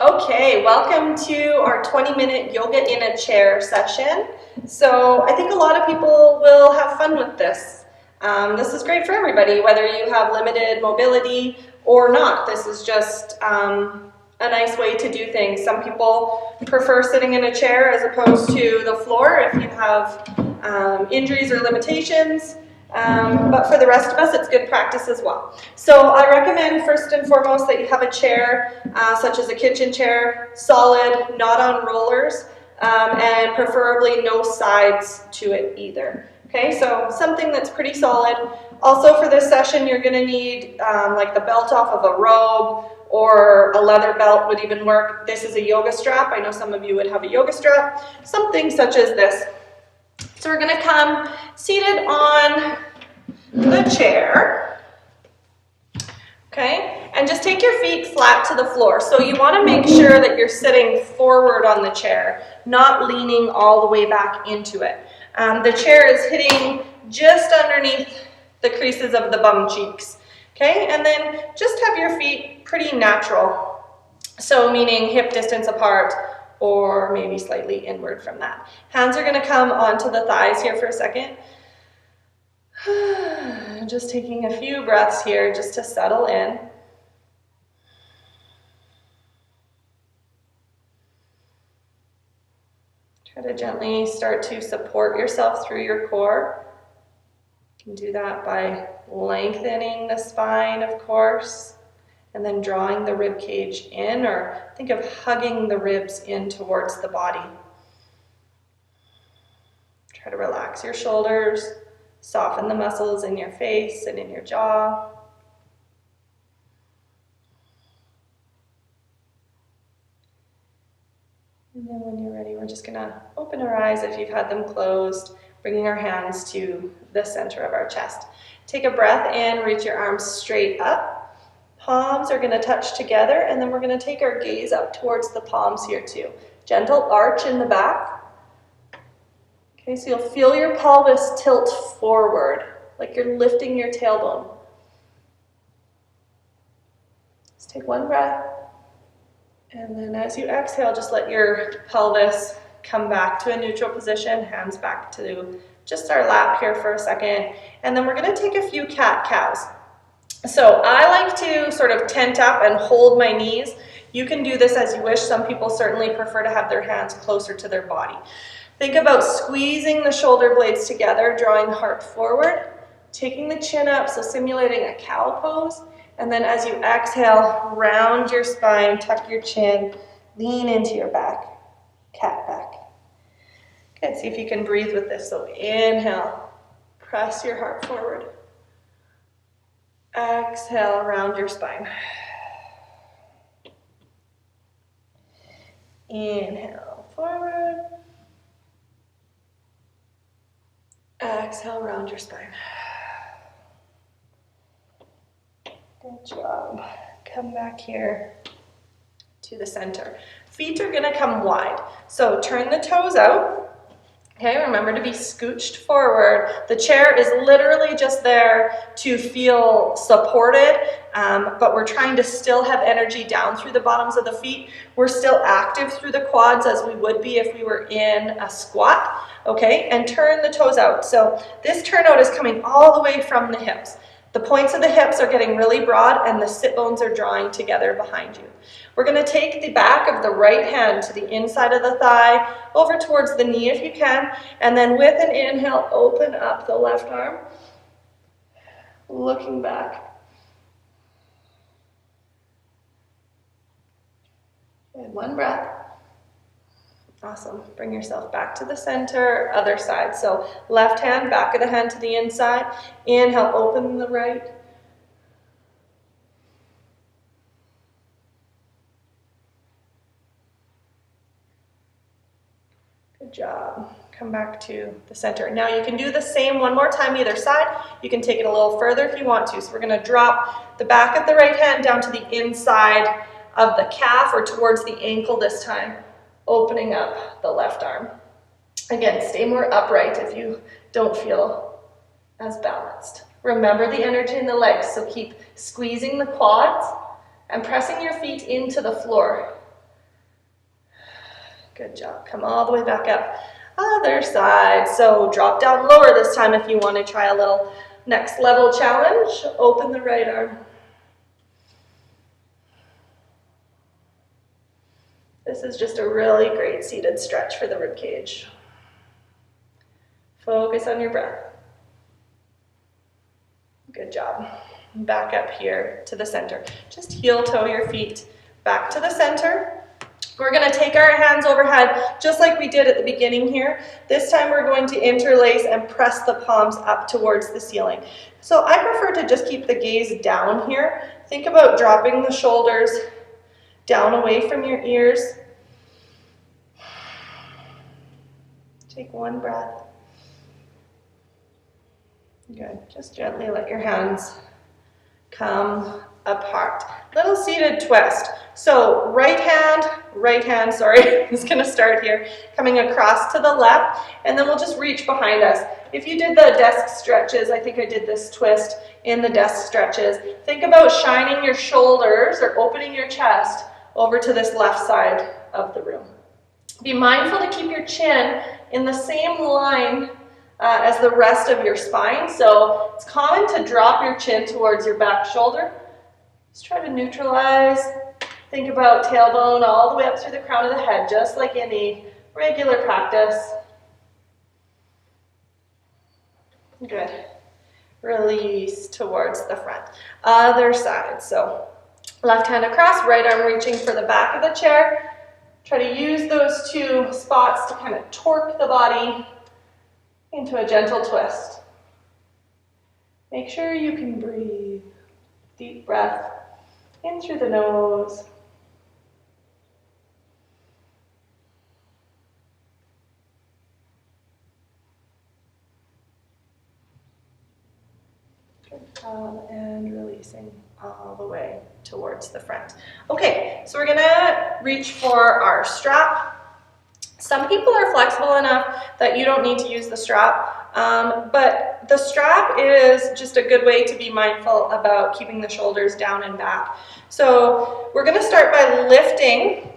Okay, welcome to our 20-minute yoga in a chair session. So I think a lot of people will have fun with this. This is great for everybody, whether you have limited mobility or not. This is just a nice way to do things. Some people prefer sitting in a chair as opposed to the floor if you have injuries or limitations. But for the rest of us, it's good practice as well. So I recommend first and foremost that you have a chair, such as a kitchen chair, solid, not on rollers, and preferably no sides to it either. Okay, so something that's pretty solid. Also for this session, you're going to need like the belt off of a robe, or a leather belt would even work. This is a yoga strap. I know some of you would have a yoga strap. Something such as this. So we're going to come seated on the chair, okay, and just take your feet flat to the floor. So you want to make sure that you're sitting forward on the chair, not leaning all the way back into it. The chair is hitting just underneath the creases of the bum cheeks, okay, and then just have your feet pretty natural, so meaning hip distance apart, or maybe slightly inward from that. Hands are going to come onto the thighs here for a second. Just taking a few breaths here just to settle in. Try to gently start to support yourself through your core. You can do that by lengthening the spine, of course, and then drawing the rib cage in, or think of hugging the ribs in towards the body. Try to relax your shoulders, soften the muscles in your face and in your jaw. And then when you're ready, we're just going to open our eyes if you've had them closed, bringing our hands to the center of our chest. Take a breath in, reach your arms straight up. Palms are going to touch together, and then we're going to take our gaze up towards the palms here too. Gentle arch in the back. Okay, so you'll feel your pelvis tilt forward, like you're lifting your tailbone. Just take one breath, and then as you exhale, just let your pelvis come back to a neutral position, hands back to just our lap here for a second, and then we're going to take a few cat-cows. So I like to sort of tent up and hold my knees. You can do this as you wish. Some people certainly prefer to have their hands closer to their body. Think about squeezing the shoulder blades together, drawing the heart forward, taking the chin up, so simulating a cow pose. And then as you exhale, round your spine, tuck your chin, lean into your back, cat back. Good, see if you can breathe with this. So inhale, press your heart forward. Exhale, round your spine. Inhale, forward. Exhale, round your spine. Good job. Come back here to the center. Feet are going to come wide. So turn the toes out. Okay, remember to be scooched forward. The chair is literally just there to feel supported, but we're trying to still have energy down through the bottoms of the feet. We're still active through the quads as we would be if we were in a squat. Okay, and turn the toes out. So this turnout is coming all the way from the hips. The points of the hips are getting really broad, and the sit bones are drawing together behind you. We're going to take the back of the right hand to the inside of the thigh, over towards the knee if you can, and then with an inhale, open up the left arm, looking back. And one breath. Awesome. Bring yourself back to the center, other side. So left hand, back of the hand to the inside. Inhale, open the right. Good job. Come back to the center. Now you can do the same one more time either side. You can take it a little further if you want to. So we're going to drop the back of the right hand down to the inside of the calf, or towards the ankle this time, opening up the left arm. Again, stay more upright if you don't feel as balanced. Remember the energy in the legs, so keep squeezing the quads and pressing your feet into the floor. Good job. Come all the way back up. Other side. So drop down lower this time if you want to try a little next level challenge. Open the right arm. This is just a really great seated stretch for the rib cage. Focus on your breath. Good job. Back up here to the center. Just heel toe your feet back to the center. We're going to take our hands overhead just like we did at the beginning here. This time we're going to interlace and press the palms up towards the ceiling. So I prefer to just keep the gaze down here. Think about dropping the shoulders down away from your ears. Take one breath. Good. Just gently let your hands come apart. Little seated twist. So right hand, sorry, I'm just going to start here, coming across to the left, and then we'll just reach behind us. If you did the desk stretches, I think I did this twist in the desk stretches, think about shining your shoulders or opening your chest over to this left side of the room. Be mindful to keep your chin in the same line as the rest of your spine. So it's common to drop your chin towards your back shoulder. Just try to neutralize. Think about tailbone all the way up through the crown of the head, just like any regular practice. Good. Release towards the front. Other side. So left hand across, right arm reaching for the back of the chair. Try to use those two spots to kind of torque the body into a gentle twist. Make sure you can breathe. Deep breath in through the nose. And releasing all the way towards the front. Okay, so we're gonna reach for our strap. Some people are flexible enough that you don't need to use the strap, but the strap is just a good way to be mindful about keeping the shoulders down and back. So we're gonna start by lifting,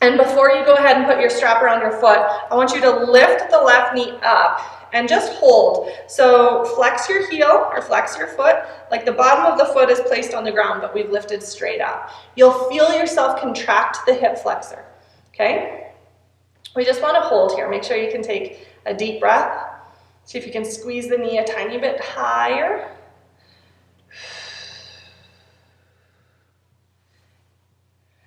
and before you go ahead and put your strap around your foot, I want you to lift the left knee up and just hold. So flex your heel or flex your foot, like the bottom of the foot is placed on the ground, but we've lifted straight up. You'll feel yourself contract the hip flexor, okay? We just want to hold here. Make sure you can take a deep breath. See if you can squeeze the knee a tiny bit higher.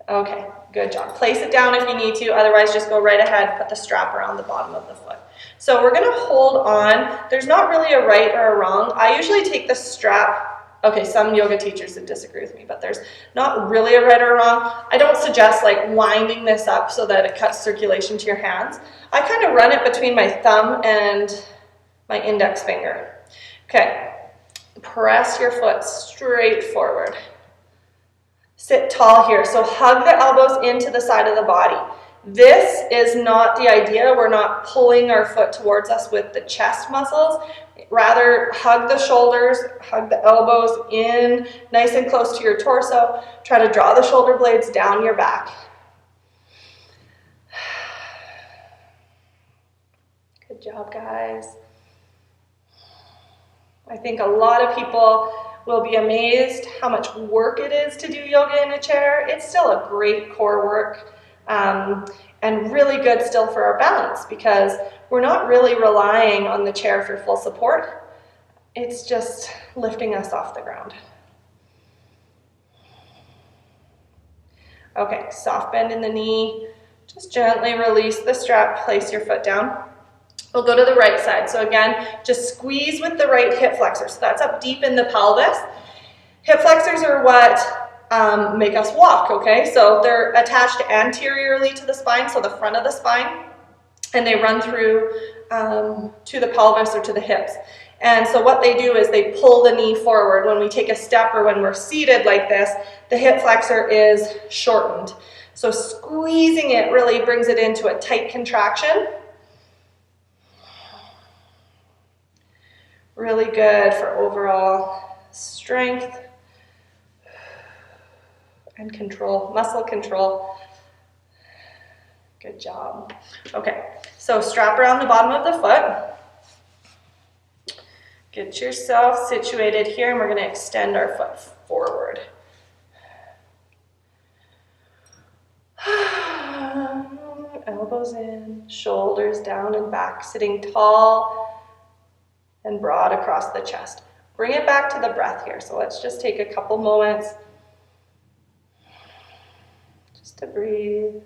Okay, good job. Place it down if you need to, otherwise just go right ahead, put the strap around the bottom of the foot. So we're gonna hold on. There's not really a right or a wrong. I usually take the strap, okay, some yoga teachers would disagree with me, but there's not really a right or wrong. I don't suggest like winding this up so that it cuts circulation to your hands. I kind of run it between my thumb and my index finger. Okay, press your foot straight forward. Sit tall here, so hug the elbows into the side of the body. This is not the idea. We're not pulling our foot towards us with the chest muscles. Rather, hug the shoulders, hug the elbows in nice and close to your torso. Try to draw the shoulder blades down your back. Good job, guys. I think a lot of people will be amazed how much work it is to do yoga in a chair. It's still a great core work and really good still for our balance because we're not really relying on the chair for full support. It's just lifting us off the ground. Okay, soft bend in the knee. Just gently release the strap, place your foot down. We'll go to the right side. So again, just squeeze with the right hip flexor. So that's up deep in the pelvis. Hip flexors are what make us walk, okay? So they're attached anteriorly to the spine, so the front of the spine, and they run through to the pelvis or to the hips. And so what they do is they pull the knee forward. When we take a step or when we're seated like this, the hip flexor is shortened. So squeezing it really brings it into a tight contraction. Really good for overall strength. and control, muscle control. Good job. Okay, so strap around the bottom of the foot. Get yourself situated here, and we're going to extend our foot forward. Elbows in, shoulders down and back, sitting tall and broad across the chest. Bring it back to the breath here. So let's just take a couple moments just to breathe.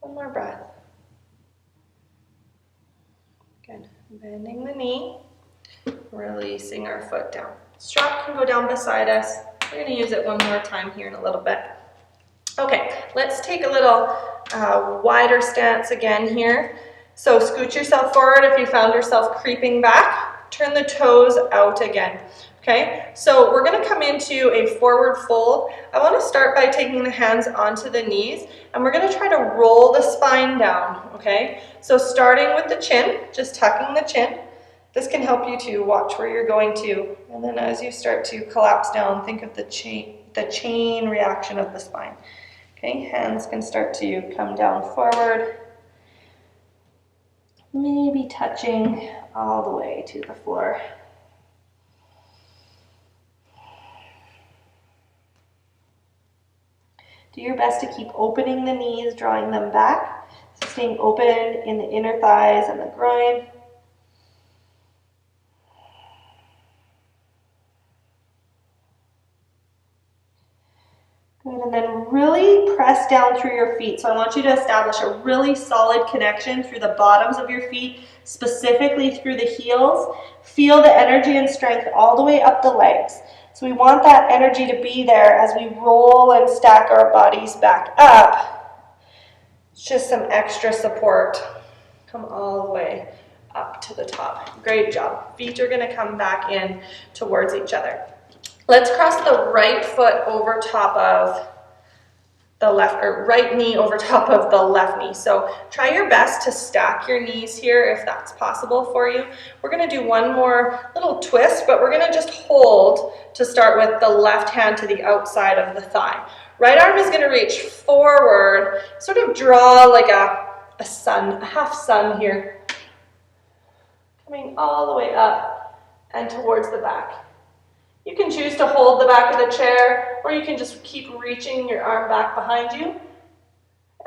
One more breath. Good. Bending the knee, releasing our foot down. Strap can go down beside us. We're going to use it one more time here in a little bit. Okay, let's take a little wider stance again here. So scoot yourself forward if you found yourself creeping back. Turn the toes out again. Okay, so we're going to come into a forward fold. I want to start by taking the hands onto the knees, and we're going to try to roll the spine down. Okay, so starting with the chin, just tucking the chin. This can help you to watch where you're going to, and then as you start to collapse down, think of the chain reaction of the spine. Okay, hands can start to come down forward, maybe touching all the way to the floor. Do your best to keep opening the knees, drawing them back, so staying open in the inner thighs and the groin. Good, and then really press down through your feet. So I want you to establish a really solid connection through the bottoms of your feet, specifically through the heels. Feel the energy and strength all the way up the legs. So we want that energy to be there as we roll and stack our bodies back up. It's just some extra support. Come all the way up to the top. Great job. Feet are going to come back in towards each other. Let's cross the right foot over top of the left, or right knee over top of the left knee. So try your best to stack your knees here if that's possible for you. We're going to do one more little twist, but we're going to just hold to start with the left hand to the outside of the thigh. Right arm is going to reach forward, sort of draw like a sun, a half sun here. Coming all the way up and towards the back. You can choose to hold the back of the chair, or you can just keep reaching your arm back behind you,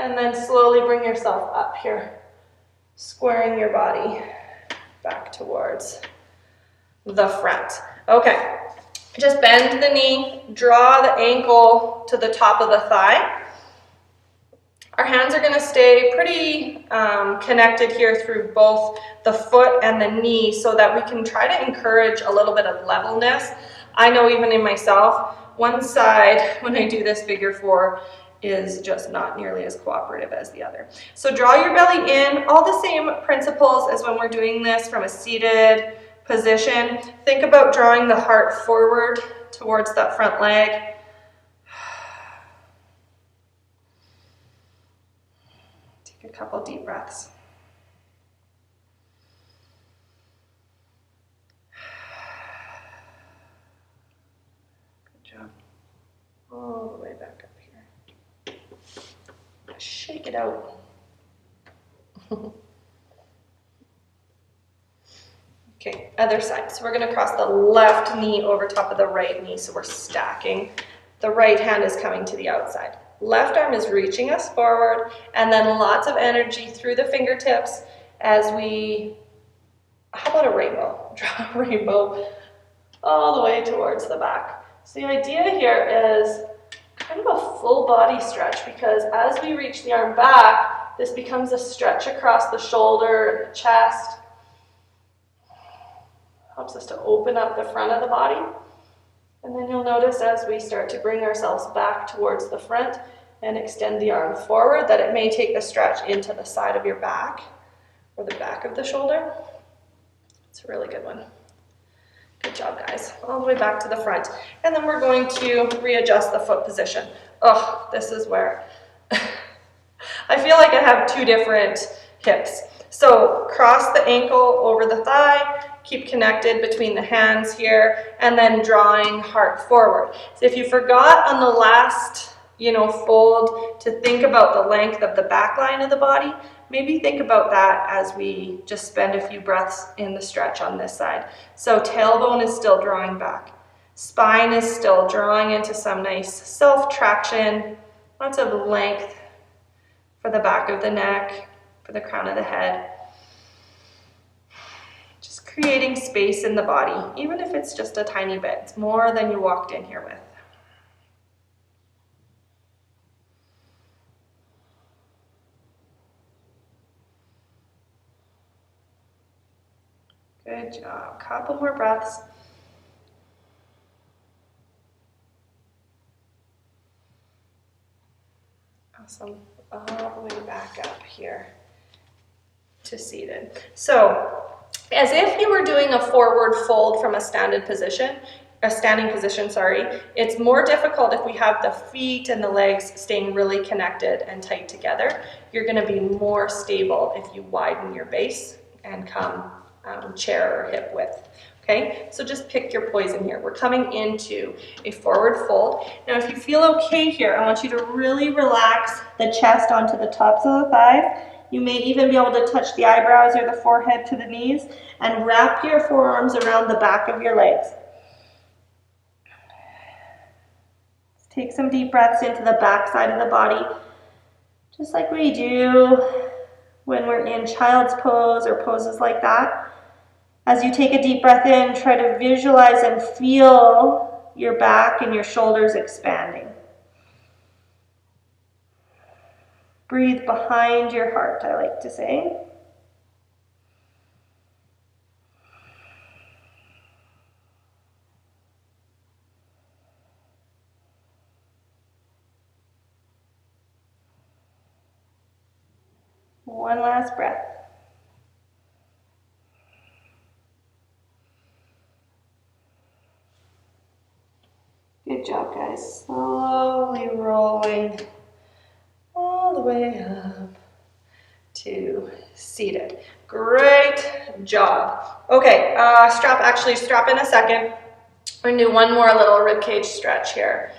and then slowly bring yourself up here, squaring your body back towards the front. Okay, just bend the knee, draw the ankle to the top of the thigh. Our hands are going to stay pretty connected here through both the foot and the knee, so that we can try to encourage a little bit of levelness. I know even in myself, one side, when I do this figure four, is just not nearly as cooperative as the other. So draw your belly in, all the same principles as when we're doing this from a seated position. Think about drawing the heart forward towards that front leg. Take a couple deep breaths. All the way back up here. Shake it out. Okay, other side. So we're going to cross the left knee over top of the right knee, so we're stacking. The right hand is coming to the outside. Left arm is reaching us forward, and then lots of energy through the fingertips as we, how about a rainbow? Draw a rainbow all the way towards the back. So the idea here is kind of a full body stretch, because as we reach the arm back, this becomes a stretch across the shoulder and the chest. Helps us to open up the front of the body. And then you'll notice as we start to bring ourselves back towards the front and extend the arm forward, that it may take the stretch into the side of your back or the back of the shoulder. It's a really good one. Good job, guys. All the way back to the front. And then we're going to readjust the foot position. Oh, this is where I feel like I have two different hips. So cross the ankle over the thigh, keep connected between the hands here, and then drawing heart forward. So if you forgot on the last, fold to think about the length of the back line of the body, maybe think about that as we just spend a few breaths in the stretch on this side. So tailbone is still drawing back. Spine is still drawing into some nice self-traction, lots of length for the back of the neck, for the crown of the head. Just creating space in the body, even if it's just a tiny bit. It's more than you walked in here with. Good job. Couple more breaths. Awesome. All the way back up here to seated. So, as if you were doing a forward fold from a standing position, it's more difficult if we have the feet and the legs staying really connected and tight together. You're going to be more stable if you widen your base and come chair or hip width. Okay, so just pick your poison here. We're coming into a forward fold. Now, if you feel okay here, I want you to really relax the chest onto the tops of the thighs. You may even be able to touch the eyebrows or the forehead to the knees and wrap your forearms around the back of your legs. Take some deep breaths into the back side of the body, just like we do when we're in child's pose or poses like that. As you take a deep breath in, try to visualize and feel your back and your shoulders expanding. Breathe behind your heart, I like to say. One last breath. Good job, guys. Slowly rolling all the way up to seated. Great job. Okay, strap in a second. We're going to do one more little ribcage stretch here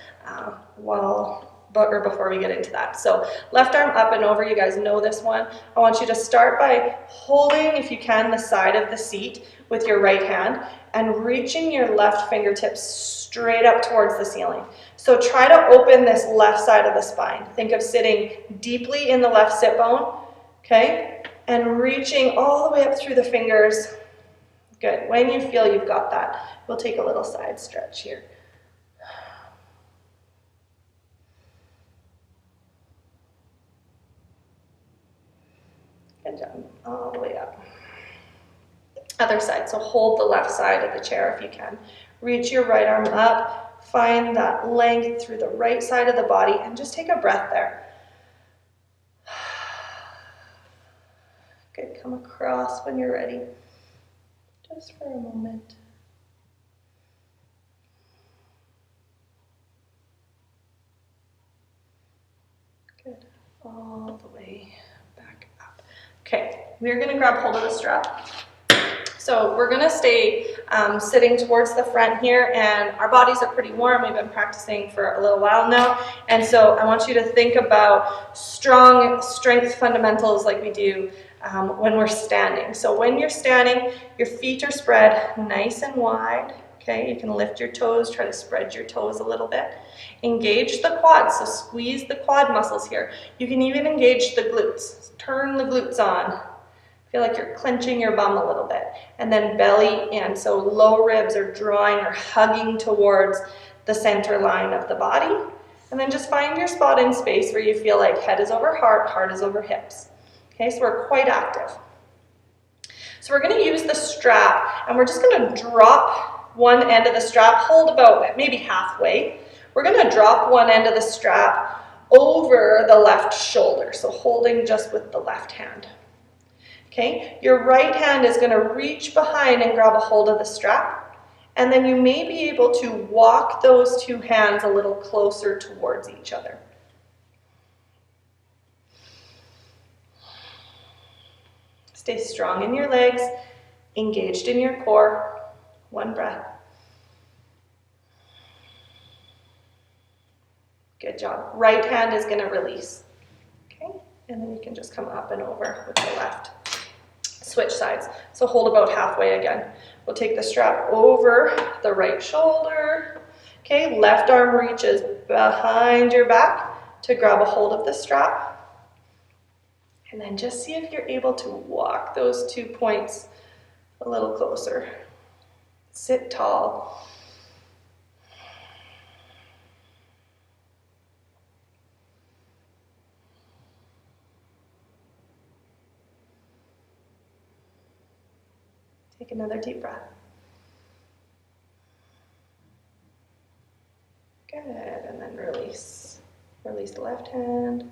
before we get into that. So left arm up and over, you guys know this one. I want you to start by holding, if you can, the side of the seat with your right hand and reaching your left fingertips straight up towards the ceiling. So try to open this left side of the spine. Think of sitting deeply in the left sit bone, okay? And reaching all the way up through the fingers. Good. When you feel you've got that, we'll take a little side stretch here. Good job. All the way up. Other side. So hold the left side of the chair if you can. Reach your right arm up. Find that length through the right side of the body and just take a breath there. Good. Come across when you're ready. Just for a moment. Good. All the way back up. Okay, we're going to grab hold of the strap. So we're going to stay sitting towards the front here, and our bodies are pretty warm. We've been practicing for a little while now, and so I want you to think about strong strength fundamentals like we do when we're standing. So when you're standing, your feet are spread nice and wide. Okay, you can lift your toes, try to spread your toes a little bit. Engage the quads, so squeeze the quad muscles here. You can even engage the glutes. Turn the glutes on. Feel like you're clenching your bum a little bit. And then belly in, so low ribs are drawing or hugging towards the center line of the body. And then just find your spot in space where you feel like head is over heart, heart is over hips. Okay, so we're quite active. So we're going to use the strap, and we're just going to drop one end of the strap, hold about maybe halfway. We're going to drop one end of the strap over the left shoulder, so holding just with the left hand. Okay, your right hand is going to reach behind and grab a hold of the strap, And then you may be able to walk those two hands a little closer towards each other. Stay strong in your legs, engaged in your core. One breath. Good job. Right hand is going to release. Okay, and then you can just come up and over with the left. Switch sides. So hold about halfway again. We'll take the strap over the right shoulder. Okay, left arm reaches behind your back to grab a hold of the strap. And then just see if you're able to walk those 2 points a little closer. Sit tall. Take another deep breath. Good, and then release. Release the left hand.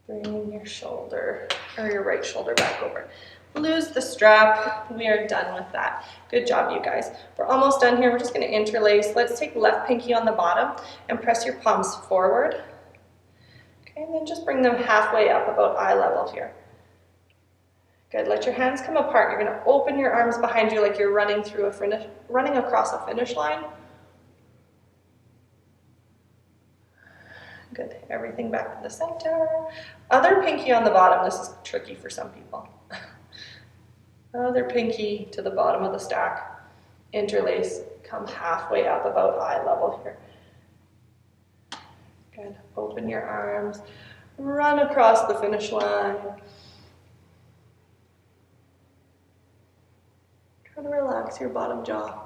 Bring your shoulder, or your right shoulder back over. Lose the strap. We are done with that. Good job, you guys. We're almost done here. We're just going to interlace. Let's take left pinky on the bottom and press your palms forward. Okay, and then just bring them halfway up, about eye level here. Good. Let your hands come apart. You're going to open your arms behind you like you're running across a finish line. Good. Everything back to the center. Other pinky on the bottom. This is tricky for some people. Other pinky to the bottom of the stack. Interlace. Come halfway up, about eye level here. Good. Open your arms. Run across the finish line. Try to relax your bottom jaw.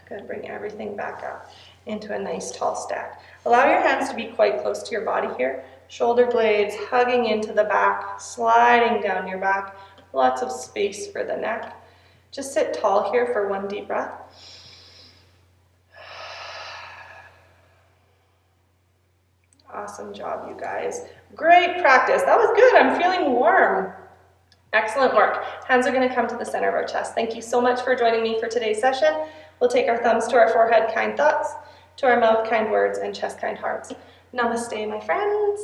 Good. Bring everything back up into a nice tall stack. Allow your hands to be quite close to your body here. Shoulder blades hugging into the back, sliding down your back. Lots of space for the neck. Just sit tall here for one deep breath. Awesome job, you guys. Great practice. That was good. I'm feeling warm. Excellent work. Hands are going to come to the center of our chest. Thank you so much for joining me for today's session. We'll take our thumbs to our forehead, kind thoughts, to our mouth, kind words, and chest, kind hearts. Namaste, my friends.